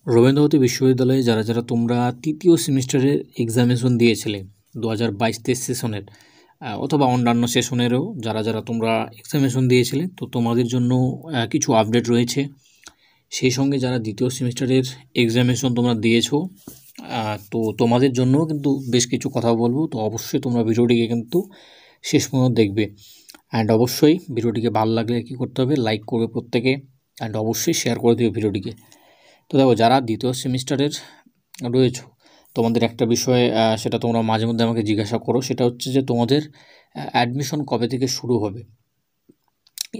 রবীন্দ্রভারতী বিশ্ববিদ্যালয়ে যারা যারা তোমরা তৃতীয় সেমিস্টারের এক্সামিনেশন দিয়েছিলে 2022-23 সেশনের অথবা অন্যান্য সেশনেরও যারা যারা তোমরা এক্সামিনেশন দিয়েছিলে, তো তোমাদের জন্য কিছু আপডেট রয়েছে। সেই সঙ্গে যারা দ্বিতীয় সেমিস্টারের এক্সামিনেশন তোমরা দিয়েছো, তো তোমাদের জন্যও কিন্তু বেশ কিছু কথা বলবো। তো অবশ্যই তোমরা ভিডিওটিকে কিন্তু শেষ পর্যন্ত দেখবে। অ্যান্ড অবশ্যই ভিডিওটিকে ভালো লাগলে কী করতে হবে, লাইক করবে প্রত্যেকে, অ্যান্ড অবশ্যই শেয়ার করে দেবে ভিডিওটিকে। তো দেখো, যারা দ্বিতীয় সেমিস্টারের রয়েছো, তোমাদের একটা বিষয় সেটা তোমরা মাঝে মধ্যে আমাকে জিজ্ঞাসা করো, সেটা হচ্ছে যে তোমাদের অ্যাডমিশন কবে থেকে শুরু হবে।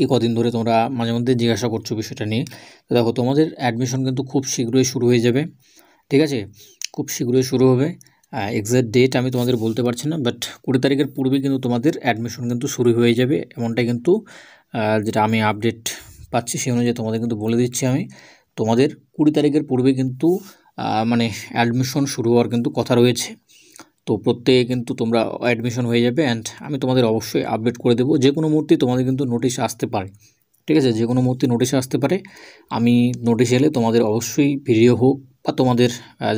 এই কদিন ধরে তোমরা মাঝে মধ্যে জিজ্ঞাসা করছো বিষয়টা নিয়ে। তো দেখো, তোমাদের অ্যাডমিশন কিন্তু খুব শীঘ্রই শুরু হয়ে যাবে, ঠিক আছে? খুব শীঘ্রই শুরু হবে। এক্স্যাক্ট ডেট আমি তোমাদের বলতে পারছি না, বাট 20 তারিখের পূর্বে কিন্তু তোমাদের অ্যাডমিশন কিন্তু শুরু হয়ে যাবে, এমনটাই কিন্তু যেটা আমি আপডেট পাচ্ছি সেই অনুযায়ী তোমাদের কিন্তু বলে দিচ্ছি আমি। তোমাদের 20 তারিখের পূর্বে কিন্তু মানে অ্যাডমিশন শুরু হওয়ার কিন্তু কথা রয়েছে। তো প্রত্যেকে কিন্তু তোমরা অ্যাডমিশন হয়ে যাবে, অ্যান্ড আমি তোমাদের অবশ্যই আপডেট করে দেবো। যে কোনো মুহূর্তে তোমাদের কিন্তু নোটিশ আসতে পারে, ঠিক আছে? যে কোনো মুহূর্তে নোটিশ আসতে পারে। আমি নোটিশ এলে তোমাদের অবশ্যই ভিডিও হোক বা তোমাদের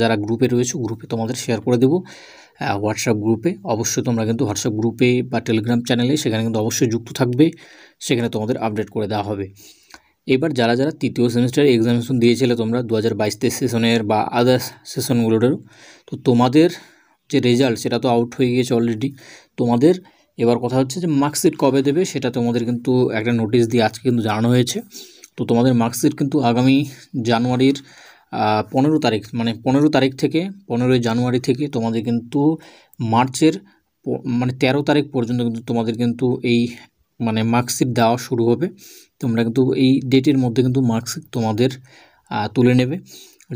যারা গ্রুপে রয়েছে গ্রুপে তোমাদের শেয়ার করে দেবো। হোয়াটসঅ্যাপ গ্রুপে অবশ্যই তোমরা কিন্তু হোয়াটসঅ্যাপ গ্রুপে বা টেলিগ্রাম চ্যানেলে সেখানে কিন্তু অবশ্যই যুক্ত থাকবে, সেখানে তোমাদের আপডেট করে দেওয়া হবে। এবার যারা যারা তৃতীয় সেমিস্টারে এক্সামিনেশন দিয়েছিলে তোমরা 2022-23 সেশনের বা আদার্স সেশনগুলোরও, তো তোমাদের যে রেজাল্ট সেটা তো আউট হয়ে গিয়েছে অলরেডি। তোমাদের এবার কথা হচ্ছে যে মার্কশিট কবে দেবে, সেটা তোমাদের কিন্তু একটা নোটিশ দিয়ে আজকে কিন্তু জানানো হয়েছে। তো তোমাদের মার্কশিট কিন্তু আগামী জানুয়ারির 15 তারিখ, মানে 15 তারিখ থেকে 15ই জানুয়ারি থেকে তোমাদের কিন্তু মার্চের মানে 13 তারিখ পর্যন্ত কিন্তু তোমাদের কিন্তু এই মানে মার্কশিট দেওয়া শুরু হবে। তোমরা কিন্তু এই ডেটের মধ্যে কিন্তু মার্কশিট তোমাদের তুলে নেবে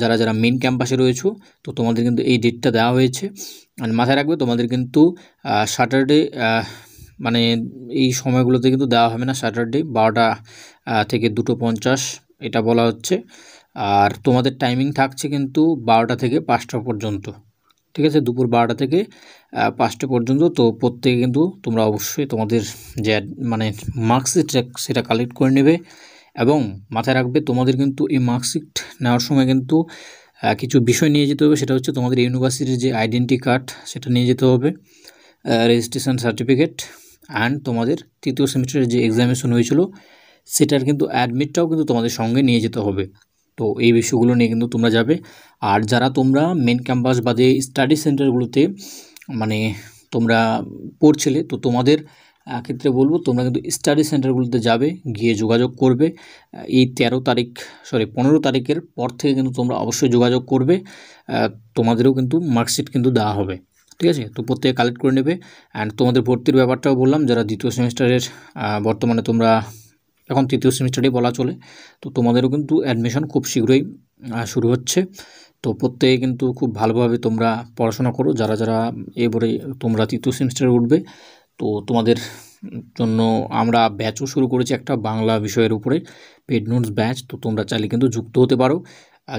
যারা যারা মেন ক্যাম্পাসে রয়েছো। তো তোমাদের কিন্তু এই ডেটটা দেওয়া হয়েছে। আর মাথায় রাখবে, তোমাদের কিন্তু স্যাটারডে মানে এই সময়গুলোতে কিন্তু দেওয়া হবে না। স্যাটারডে 12টা থেকে 2:50 এটা বলা হচ্ছে। আর তোমাদের টাইমিং থাকছে কিন্তু 12টা থেকে 5টা পর্যন্ত, ঠিক আছে? দুপুর 12টা থেকে 5টা পর্যন্ত। তো প্রত্যেকে কিন্তু তোমরা অবশ্যই তোমাদের যে মানে মার্কশিট সেটা কালেক্ট করে নেবে। এবং মাথায় রাখবে, তোমাদের কিন্তু এই মার্কশিট নেওয়ার সময় কিন্তু কিছু বিষয় নিয়ে যেতে হবে। সেটা হচ্ছে তোমাদের ইউনিভার্সিটির যে আইডেন্টি কার্ড সেটা নিয়ে যেতে হবে, রেজিস্ট্রেশন সার্টিফিকেট, অ্যান্ড তোমাদের তৃতীয় সেমিস্টারের যে এক্সামিনেশন হয়েছিল সেটার কিন্তু অ্যাডমিটটাও কিন্তু তোমাদের সঙ্গে নিয়ে যেতে হবে। তো এই বিষয়গুলো নিয়ে কিন্তু তোমরা যাবে। আর যারা তোমরা মেন ক্যাম্পাস বাদে স্টাডি সেন্টারগুলোতে মানে তোমরা পড়ছিলে, তো তোমাদের ক্ষেত্রে বলবো তোমরা কিন্তু স্টাডি সেন্টারগুলোতে যাবে, গিয়ে যোগাযোগ করবে। এই 15 তারিখের পর থেকে কিন্তু তোমরা অবশ্যই যোগাযোগ করবে। তোমাদেরও কিন্তু মার্কশিট কিন্তু দেওয়া হবে, ঠিক আছে? তো প্রত্যেকে কালেক্ট করে নেবে। অ্যান্ড তোমাদের ভর্তির ব্যাপারটাও বললাম, যারা দ্বিতীয় সেমিস্টারের বর্তমানে তোমরা এখন তৃতীয় সেমিস্টারেই বলা চলে, তো তোমাদেরও কিন্তু অ্যাডমিশন খুব শীঘ্রই শুরু হচ্ছে। তো প্রত্যেকে কিন্তু খুব ভালোভাবে তোমরা পড়াশোনা করো। যারা যারা এবারে তোমরা তৃতীয় সেমিস্টারে উঠবে, তো তোমাদের জন্য আমরা ব্যাচও শুরু করেছি একটা বাংলা বিষয়ের উপরে, পেড নোটস ব্যাচ। তো তোমরা চাইলে কিন্তু যুক্ত হতে পারো।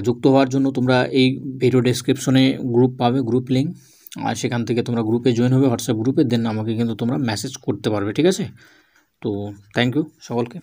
যুক্ত হওয়ার জন্য তোমরা এই ভিডিও ডেসক্রিপশনে গ্রুপ পাবে, গ্রুপ লিঙ্ক, আর সেখান থেকে তোমরা গ্রুপে জয়েন হবে, হোয়াটসঅ্যাপ গ্রুপে। দেন আমাকে কিন্তু তোমরা মেসেজ করতে পারবে, ঠিক আছে? তো থ্যাংক ইউ সকলকে।